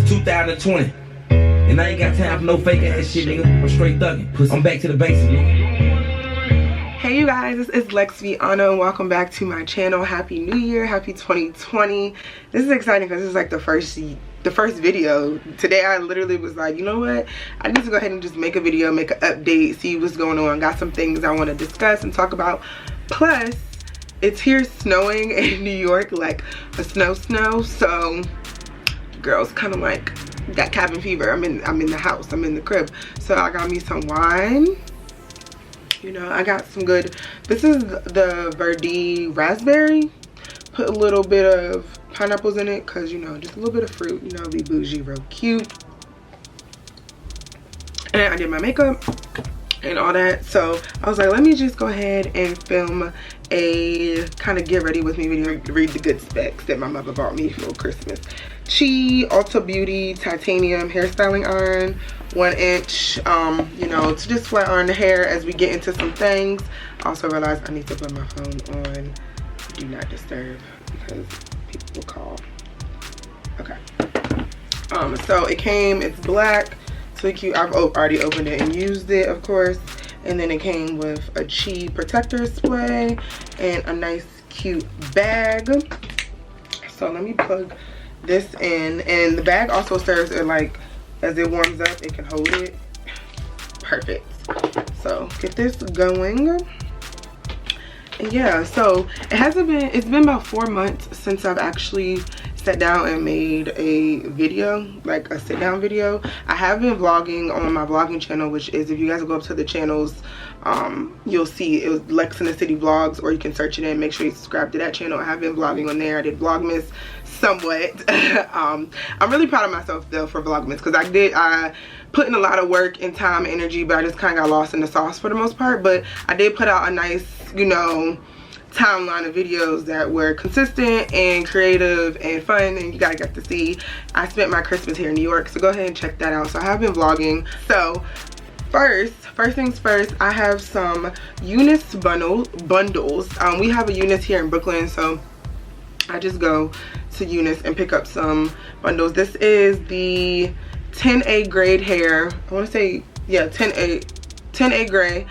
2020. And I ain't got time for no fake ass shit, nigga. I'm straight thugging. I'm back to the basics, nigga. Hey you guys, this is Lex Veona and welcome back to my channel. Happy New Year, happy 2020. This is exciting because this is like the first video. Today I literally was like, you know what? I need to go ahead and just make a video, make an update, see what's going on. Got some things I want to discuss and talk about. Plus, it's here snowing in New York, like a snow. So, girls kind of like got cabin fever. I'm in the house, I'm in the crib. So I got me some wine. You know, I got some good, this is the Verdi raspberry. Put a little bit of pineapples in it because, you know, just a little bit of fruit, you know, be bougie, real cute. And I did my makeup and all that. So I was like, let me just go ahead and film a kind of get ready with me video, read the good specs that my mother bought me for Christmas. Ulta Beauty titanium hairstyling iron, 1 inch, you know, to just sweat on the hair as we get into some things. I also realized I need to put my phone on do not disturb because people will call. Okay. So it's black, so cute. I've already opened it and used it, of course. And then it came with a Chi protector spray and a nice cute bag. So let me plug this in, and the bag also serves it like as it warms up, it can hold it. Perfect. So get this going. And yeah, so it's been about 4 months since I've actually sat down and made a video, like a sit down video. I have been vlogging on my vlogging channel, which is, if you guys go up to the channels, you'll see it was Lex in the City Vlogs, or you can search it and make sure you subscribe to that channel. I have been vlogging on there. I did VLOGMAS somewhat. I'm really proud of myself though for VLOGMAS, because I put in a lot of work and time and energy, but I just kind of got lost in the sauce for the most part. But I did put out a nice, you know, timeline of videos that were consistent and creative and fun, and you guys got to see I spent my Christmas here in New York, so go ahead and check that out. So I have been vlogging. So first things first, I have some Eunice bundles. We have a Eunice here in Brooklyn, so I just go to Eunice and pick up some bundles. This is the 10A grade hair. I want to say, yeah, 10A gray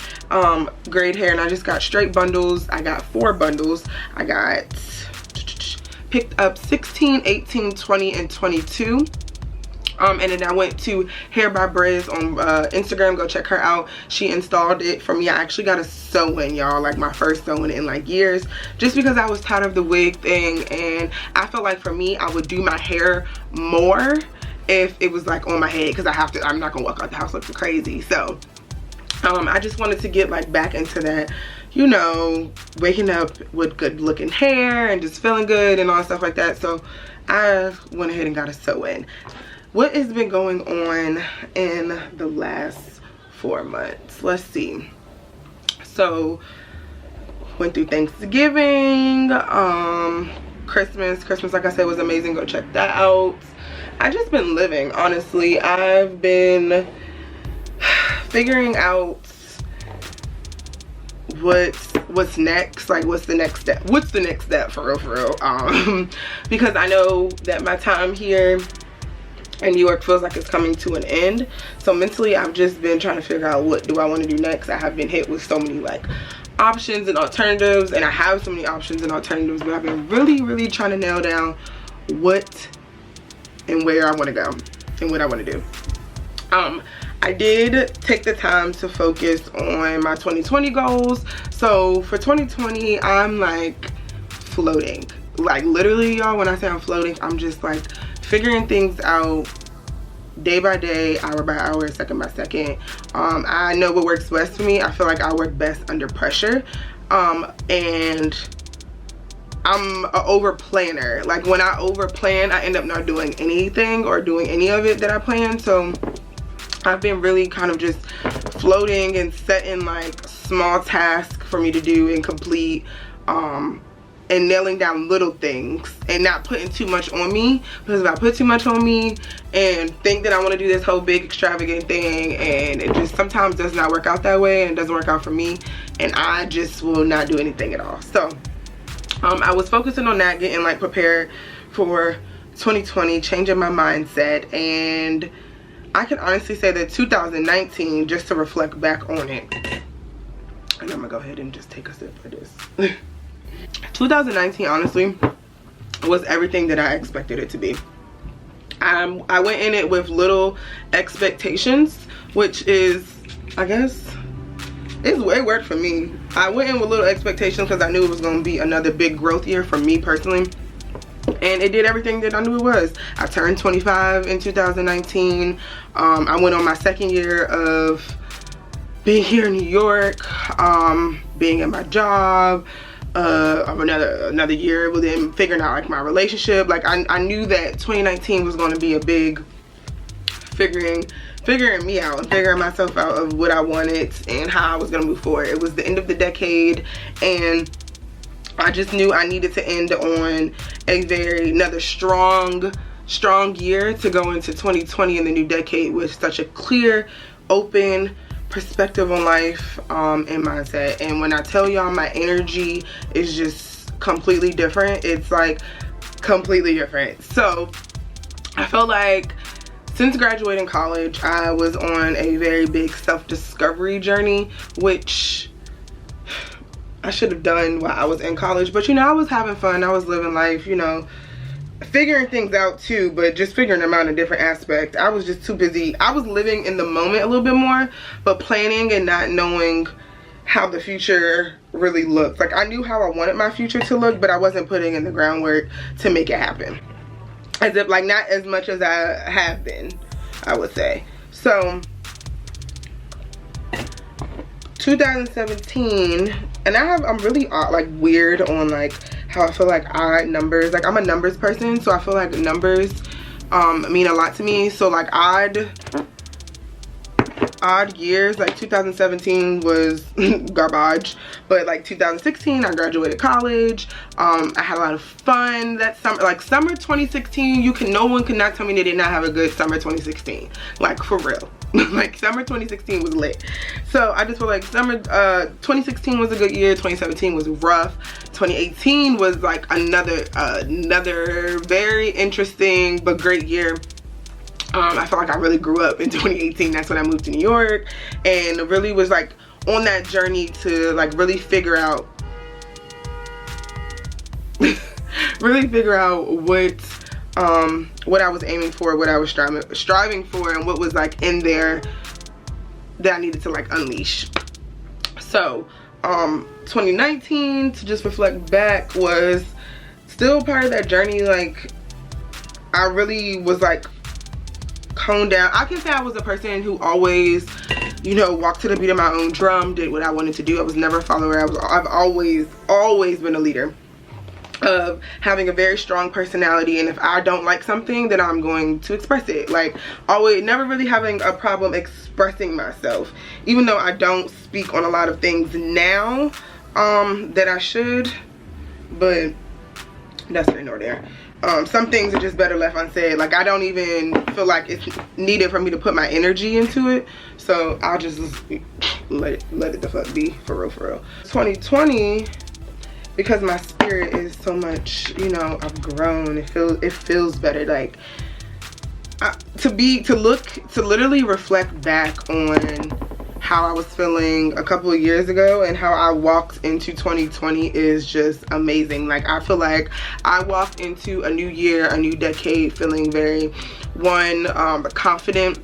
grade hair, and I just got straight bundles. I got 4 bundles. I got picked up 16, 18, 20, and 22. And then I went to Hair by Briz on Instagram. Go check her out. She installed it for me. I actually got a sew-in, y'all, like my first sew-in in like years, just because I was tired of the wig thing, and I felt like for me, I would do my hair more if it was like on my head, because I'm not gonna walk out the house looking crazy. So I just wanted to get like back into that, you know, waking up with good looking hair and just feeling good and all stuff like that. So I went ahead and got a sew-in. What has been going on in the last 4 months? Let's see. So went through Thanksgiving, Christmas like I said was amazing. Go check that out. I just been living, honestly. I've been figuring out what's next, like what's the next step for real. Because I know that my time here in New York feels like it's coming to an end. So mentally, I've just been trying to figure out what do I want to do next. I have been hit with so many like options and alternatives, and I have so many options and alternatives, but I've been really trying to nail down what and where I want to go and what I want to do. I did take the time to focus on my 2020 goals. So for 2020, I'm like floating. Like literally, y'all, when I say I'm floating, I'm just like figuring things out day by day, hour by hour, second by second. I know what works best for me. I feel like I work best under pressure. And I'm an over planner. Like when I over plan, I end up not doing anything or doing any of it that I plan. So I've been really kind of just floating and setting like small tasks for me to do and complete, and nailing down little things and not putting too much on me, because if I put too much on me and think that I want to do this whole big extravagant thing, and it just sometimes does not work out that way, and it doesn't work out for me, and I just will not do anything at all. So I was focusing on that, getting like prepared for 2020, changing my mindset, and I can honestly say that 2019, just to reflect back on it, and I'm gonna go ahead and just take a sip of this. 2019 honestly was everything that I expected it to be. I went in it with little expectations, which is, I guess, it worked for me. I went in with little expectations because I knew it was going to be another big growth year for me personally, and it did everything that I knew it was. I turned 25 in 2019. I went on my second year of being here in New York, being in my job, of another year with him, figuring out like my relationship. Like I knew that 2019 was going to be a big figuring me out and figuring myself out of what I wanted and how I was going to move forward. It was the end of the decade, and I just knew I needed to end on another strong year to go into 2020 and the new decade with such a clear, open perspective on life and mindset. And when I tell y'all, my energy is just completely different. It's like completely different. So I felt like since graduating college, I was on a very big self-discovery journey, which I should have done while I was in college. But you know, I was having fun, I was living life, you know, figuring things out too, but just figuring them out in different aspects. I was just too busy. I was living in the moment a little bit more, but planning and not knowing how the future really looked. Like I knew how I wanted my future to look, but I wasn't putting in the groundwork to make it happen. As if like not as much as I have been, I would say. So 2017, and I'm really like weird on like how I feel like odd numbers. Like I'm a numbers person, so I feel like numbers mean a lot to me. So like odd years, like 2017 was garbage, but like 2016 I graduated college. I had a lot of fun that summer. Like summer 2016, no one could not tell me they did not have a good summer 2016, like for real. Like summer 2016 was lit. So I just feel like summer 2016 was a good year. 2017 was rough. 2018 was like another very interesting but great year. I felt like I really grew up in 2018. That's when I moved to New York, and really was like on that journey to like really figure out what I was aiming for, what I was striving for, and what was like in there that I needed to like unleash. So 2019, to just reflect back, was still part of that journey. Like I really was like honed down. I can say I was a person who always, you know, walked to the beat of my own drum, did what I wanted to do. I was never a follower. I've always been a leader, of having a very strong personality, and if I don't like something, then I'm going to express it. Like always, never really having a problem expressing myself, even though I don't speak on a lot of things now that I should, but that's neither nor there. Some things are just better left unsaid. Like I don't even feel like it's needed for me to put my energy into it, so I'll just let it the fuck be, for real. 2020, because my spirit is so much, you know, I've grown. It feels better. Like to literally reflect back on how I was feeling a couple of years ago and how I walked into 2020 is just amazing. Like I feel like I walked into a new year, a new decade, feeling very confident,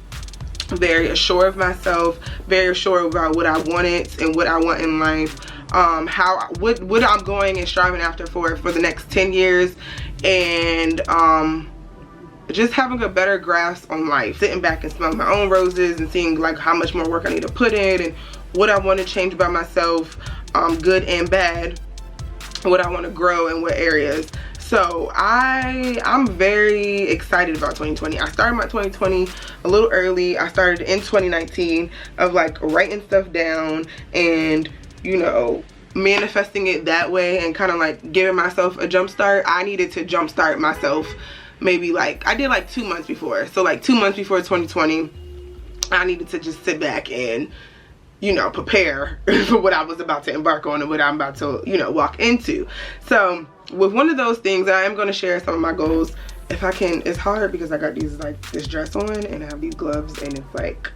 very assured of myself, very assured about what I wanted and what I want in life, what I'm going and striving after for the next 10 years, and just having a better grasp on life, sitting back and smelling my own roses and seeing like how much more work I need to put in and what I want to change about myself, good and bad, what I want to grow in what areas. So I'm very excited about 2020. I started my 2020 a little early. I started in 2019 of like writing stuff down and, you know, manifesting it that way and kind of like giving myself a jump start. I needed to jump start myself maybe like I did like 2 months before. So like 2 months before 2020, I needed to just sit back and, you know, prepare for what I was about to embark on and what I'm about to, you know, walk into. So with one of those things, I am going to share some of my goals if I can, it's hard because I got these like this dress on and I have these gloves and it's like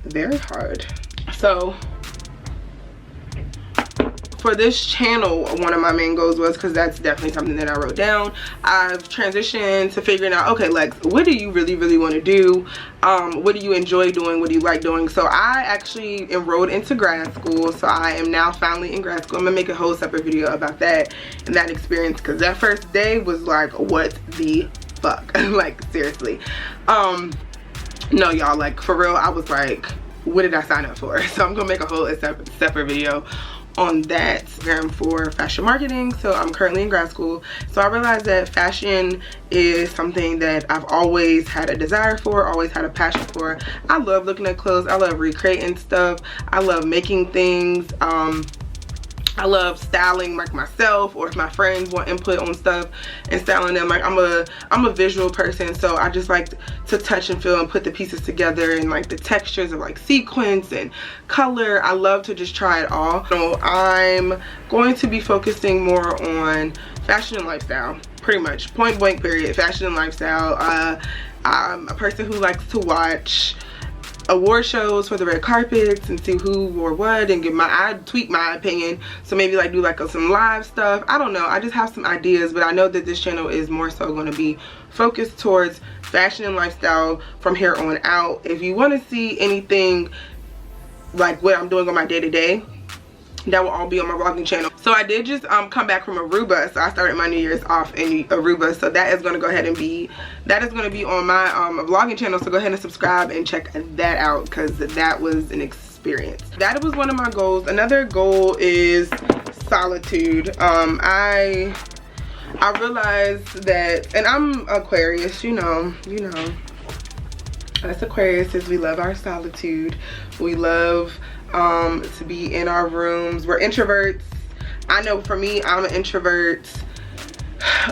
very hard. So for this channel, one of my main goals was, because that's definitely something that I wrote down, I've transitioned to figuring out, okay, Lex, what do you really want to do? What do you enjoy doing? What do you like doing? So I actually enrolled into grad school, so I am now finally in grad school. I'm gonna make a whole separate video about that and that experience, because that first day was like, what the fuck? Like, seriously. No, y'all, like, for real, I was like, what did I sign up for? So I'm gonna make a whole separate video on that for fashion marketing. So I'm currently in grad school, so I realized that fashion is something that I've always had a desire for, always had a passion for. I love looking at clothes, I love recreating stuff, I love making things, I love styling like myself, or if my friends want input on stuff and styling them. Like I'm a visual person, so I just like to touch and feel and put the pieces together, and like the textures of like sequins and color. I love to just try it all. So I'm going to be focusing more on fashion and lifestyle, pretty much, point blank period. Fashion and lifestyle. I'm a person who likes to watch award shows for the red carpets and see who wore what and I tweak my opinion. So maybe like do like some live stuff. I don't know, I just have some ideas, but I know that this channel is more so going to be focused towards fashion and lifestyle from here on out. If you want to see anything like what I'm doing on my day-to-day, that will all be on my vlogging channel. So I did just come back from Aruba, so I started my New Year's off in Aruba, so that is going to go ahead and be on my vlogging channel. So go ahead and subscribe and check that out, because that was an experience. That was one of my goals. Another goal is solitude. I realized that, and I'm Aquarius, you know us Aquariuses, we love our solitude. We love to be in our rooms. We're introverts. I know for me, I'm an introvert,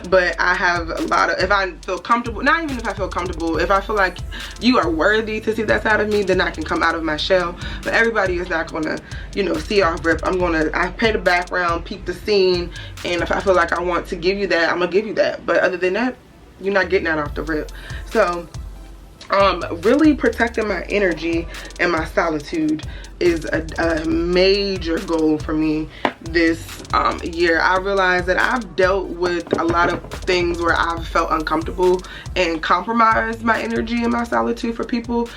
but I have a lot of, if I feel comfortable, not even if I feel comfortable, if I feel like you are worthy to see that side of me, then I can come out of my shell. But everybody is not gonna, you know, see off rip. I paint the background, peep the scene, and if I feel like I want to give you that, I'm gonna give you that. But other than that, you're not getting that off the rip. So really protecting my energy and my solitude is a major goal for me this year. I realized that I've dealt with a lot of things where I've felt uncomfortable and compromised my energy and my solitude for people,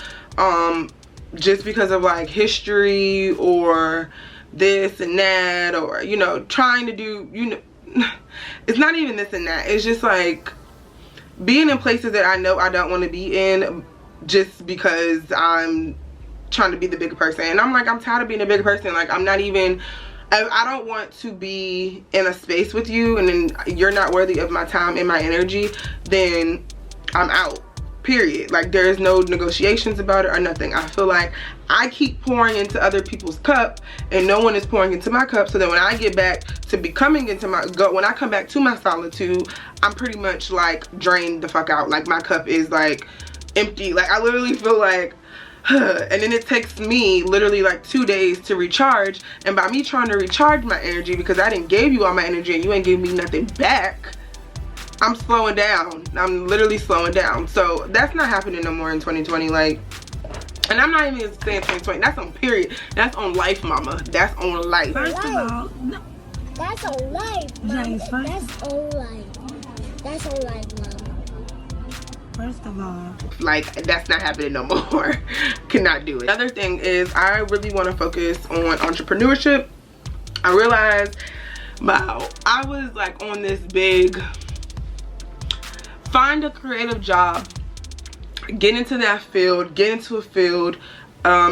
just because of like history or this and that, or, you know, trying to do, you know, it's not even this and that. It's just like being in places that I know I don't want to be in, just because I'm trying to be the bigger person. And I'm like, I'm tired of being a bigger person. Like, I'm not even, I don't want to be in a space with you and then you're not worthy of my time and my energy, then I'm out, period. Like, there's no negotiations about it or nothing. I feel like I keep pouring into other people's cup and no one is pouring into my cup. So then when I get back to becoming into my, when I come back to my solitude, I'm pretty much like drained the fuck out. Like, my cup is like empty. Like, I literally feel like, and then it takes me literally like 2 days to recharge. And by me trying to recharge my energy, because I didn't give you all my energy and you ain't giving me nothing back, I'm slowing down. I'm literally slowing down. So that's not happening no more in 2020. Like, and I'm not even saying 2020. That's on period. That's on life, mama. That's on life. First of all, no. That's on life, mama. That's on life. That's on life, mama. First of all, like, that's not happening no more. Cannot do it. Another thing is, I really want to focus on entrepreneurship. I realized, wow, I was like on this big, find a creative job, get into that field, get into a field,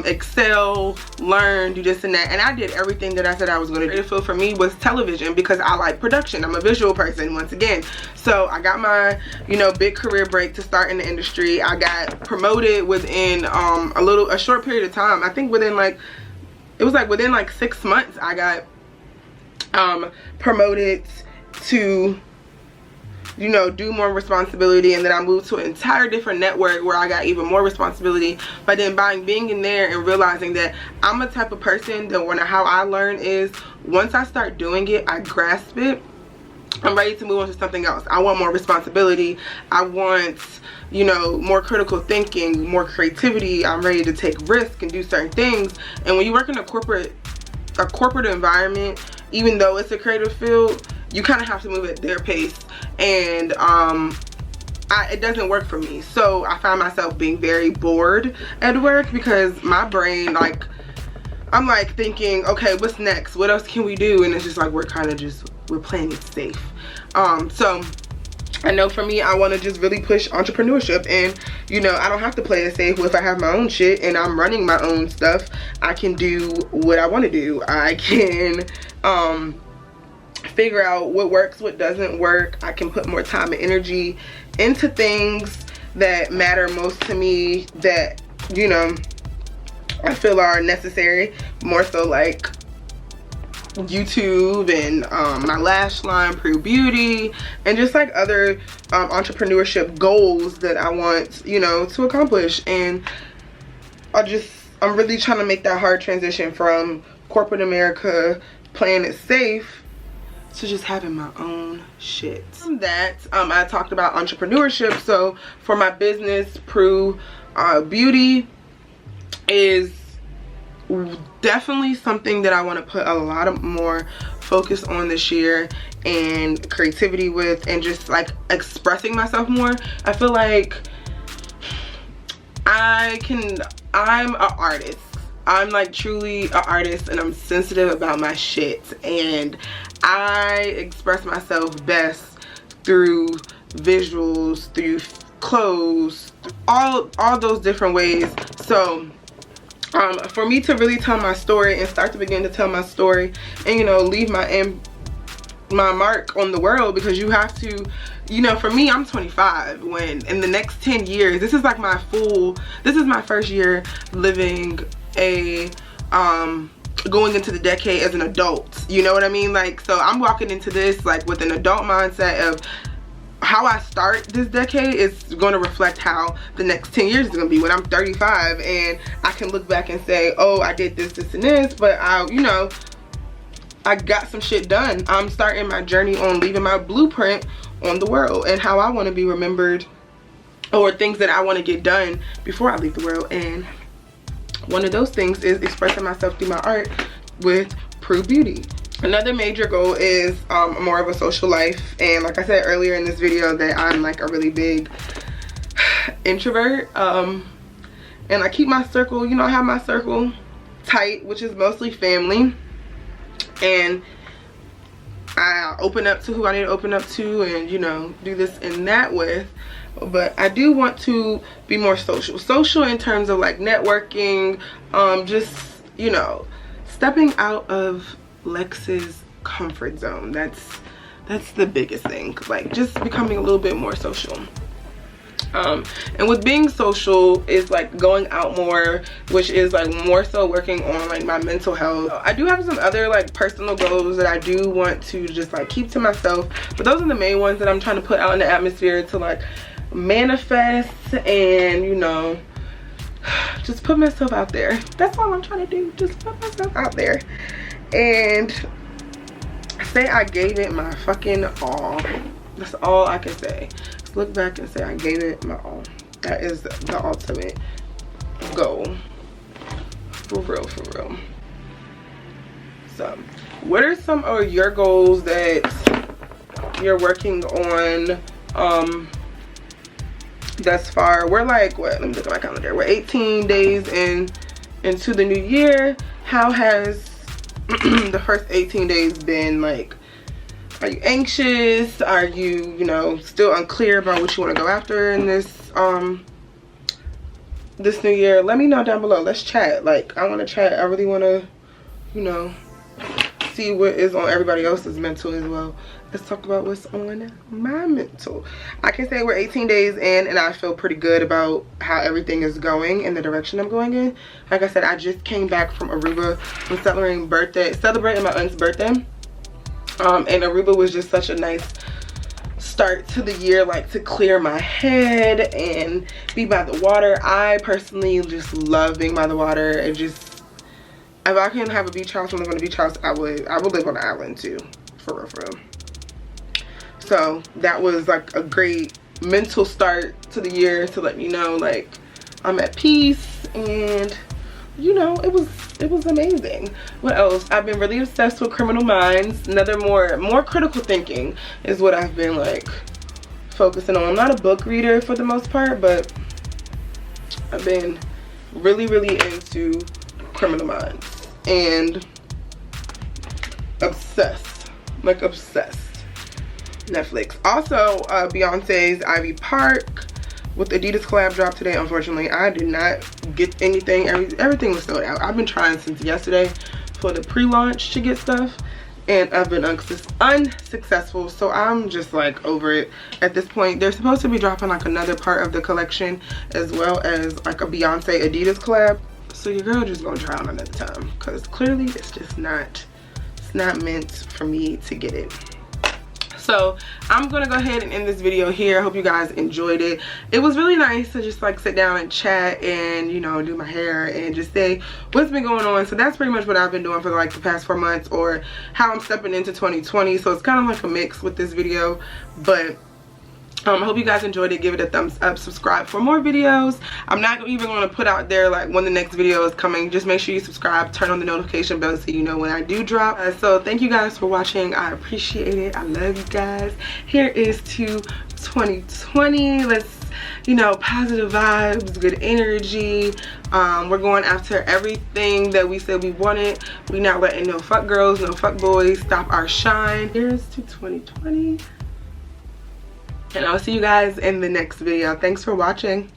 excel, learn, do this and that. And I did everything that I said I was going to do. The field for me was television, because I like production. I'm a visual person, once again. So I got my, you know, big career break to start in the industry. I got promoted within a short period of time. I think within like, it was like within like 6 months I got promoted to, you know, do more responsibility. And then I moved to an entire different network where I got even more responsibility. But then by being in there and realizing that I'm a type of person that how I learn is, once I start doing it, I grasp it I'm ready to move on to something else. I want more responsibility. I want, you know, more critical thinking, more creativity. I'm ready to take risks and do certain things. And when you work in a corporate environment, even though it's a creative field, you kind of have to move at their pace. And it doesn't work for me. So I find myself being very bored at work because my brain, like, I'm like thinking, okay, what's next? What else can we do? And it's just like we're playing it safe. So I know for me, I want to just really push entrepreneurship, and you know, I don't have to play it safe. If I have my own shit and I'm running my own stuff, I can do what I want to do. I can figure out what works, what doesn't work. I can put more time and energy into things that matter most to me, that, you know, I feel are necessary, more so like YouTube and my lash line, Prue Beauty, and just like other entrepreneurship goals that I want, you know, to accomplish. And I'm really trying to make that hard transition from corporate America playing it safe to just having my own shit. From that, I talked about entrepreneurship. So for my business, Prue Beauty is definitely something that I want to put a lot of more focus on this year, and creativity with, and just like expressing myself more. I feel like I'm an artist. I'm like truly an artist, and I'm sensitive about my shit, and I express myself best through visuals, through clothes, all those different ways. So for me to really tell my story and start to begin to tell my story, and you know, leave my mark on the world, because you have to, you know, for me, I'm 25. When in the next 10 years, this is like this is my first year living a going into the decade as an adult, you know what I mean? Like, so I'm walking into this like with an adult mindset of how I start this decade is going to reflect how the next 10 years is going to be when I'm 35, and I can look back and say, oh, I did this, this, and this, but you know, I got some shit done. I'm starting my journey on leaving my blueprint on the world and how I want to be remembered, or things that I want to get done before I leave the world. And one of those things is expressing myself through my art with Prue Beauty. Another major goal is more of a social life, and like I said earlier in this video, that I'm like a really big introvert, and I keep my circle, you know, I have my circle tight, which is mostly family, and I open up to who I need to open up to, and you know, do this and that with. But I do want to be more social in terms of like networking, just, you know, stepping out of Lex's comfort zone. That's the biggest thing, like just becoming a little bit more social. And with being social is like going out more, which is like more so working on like my mental health. I do have some other like personal goals that I do want to just like keep to myself, but those are the main ones that I'm trying to put out in the atmosphere to like manifest, and you know, just put myself out there. That's all I'm trying to do, just put myself out there and say I gave it my fucking all. That's all I can say. Just look back and say I gave it my all. That is the ultimate goal, for real, for real. So what are some of your goals that you're working on thus far? We're like, what, let me look at my calendar, we're 18 days into the new year. How has the first 18 days been? Like, are you anxious? Are you, you know, still unclear about what you want to go after in this this new year? Let me know down below. Let's chat. Like, I want to chat. I really want to, you know, see what is on everybody else's mental as well. Let's talk about what's on my mental. I can say we're 18 days in, and I feel pretty good about how everything is going and the direction I'm going in. Like I said, I just came back from Aruba. I'm celebrating my aunt's birthday. And Aruba was just such a nice start to the year, like to clear my head and be by the water. I personally just love being by the water. It just, if I can have a beach house and live on a beach house, I would live on an island too, for real, for real. So that was like a great mental start to the year to let me know like I'm at peace, and you know, it was amazing. What else? I've been really obsessed with Criminal Minds. Another more critical thinking is what I've been like focusing on. I'm not a book reader for the most part, but I've been really into Criminal Minds and obsessed, like obsessed. Netflix. Also, Beyonce's Ivy Park with Adidas collab dropped today. Unfortunately, I did not get anything. Everything was sold out. I've been trying since yesterday for the pre-launch to get stuff, and I've been unsuccessful. So I'm just like over it at this point. They're supposed to be dropping like another part of the collection as well as like a Beyonce Adidas collab. So your girl just gonna try on another time because clearly it's just not meant for me to get it. So I'm gonna go ahead and end this video here. I hope you guys enjoyed it. It was really nice to just like sit down and chat and, you know, do my hair and just say what's been going on. So that's pretty much what I've been doing for like the past 4 months, or how I'm stepping into 2020. So it's kind of like a mix with this video, but I hope you guys enjoyed it. Give it a thumbs up, subscribe for more videos. I'm not even going to put out there like when the next video is coming. Just make sure you subscribe, turn on the notification bell so you know when I do drop. So thank you guys for watching. I appreciate it. I love you guys. Here is to 2020. Let's, you know, positive vibes, good energy. We're going after everything that we said we wanted. We not letting no fuck girls, no fuck boys stop our shine. Here's to 2020. And I'll see you guys in the next video. Thanks for watching.